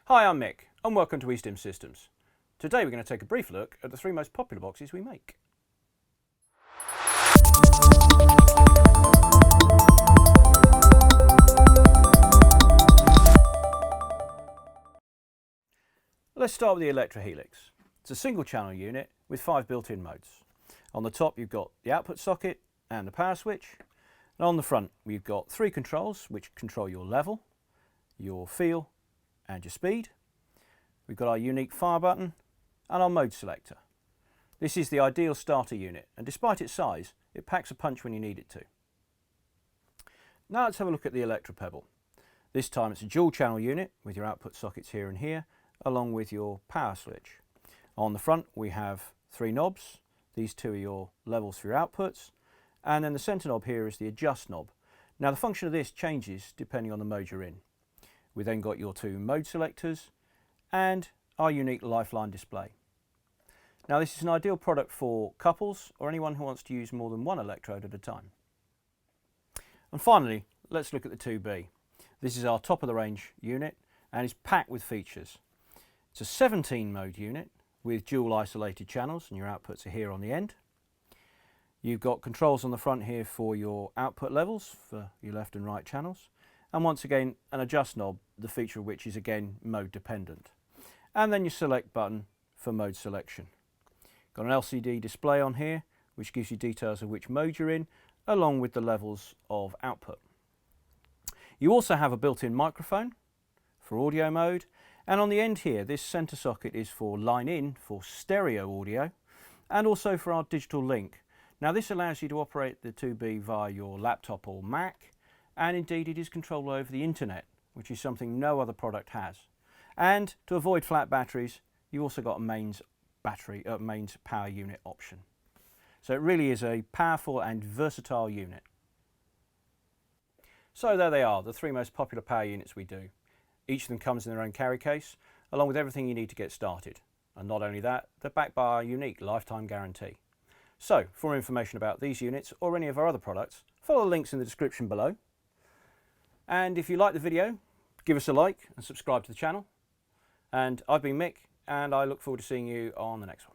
Hi, I'm Mick and welcome to E-Stim Systems. Today we're going to take a brief look at the three most popular boxes we make. Let's start with the Electra Helix. It's a single channel unit with 5 built-in modes. On the top you've got the output socket and the power switch. And on the front we've got 3 controls which control your level, your feel and your speed. We've got our unique fire button and our mode selector. This is the ideal starter unit, and despite its size, it packs a punch when you need it to. Now let's have a look at the electropebble. This time it's a dual channel unit with your output sockets here and here, along with your power switch. On the front we have 3 knobs. These 2 are your levels for your outputs, and then the centre knob here is the adjust knob. Now the function of this changes depending on the mode you're in. We then got your 2 mode selectors and our unique lifeline display. Now this is an ideal product for couples or anyone who wants to use more than one electrode at a time. And finally, let's look at the 2B. This is our top of the range unit and is packed with features. It's a 17 mode unit with dual isolated channels, and your outputs are here on the end. You've got controls on the front here for your output levels for your left and right channels, and once again an adjust knob, the feature of which is again mode dependent. And then your select button for mode selection. Got an LCD display on here which gives you details of which mode you're in, along with the levels of output. You also have a built-in microphone for audio mode, and on the end here this centre socket is for line in for stereo audio and also for our digital link. Now this allows you to operate the 2B via your laptop or Mac, and indeed it is controlled over the internet, which is something no other product has. And to avoid flat batteries, you've also got a mains power unit option. So it really is a powerful and versatile unit. So there they are, the 3 most popular power units we do. Each of them comes in their own carry case, along with everything you need to get started. And not only that, they're backed by our unique lifetime guarantee. So for more information about these units or any of our other products, follow the links in the description below. And if you like the video, give us a like and subscribe to the channel. And I've been Mick, and I look forward to seeing you on the next one.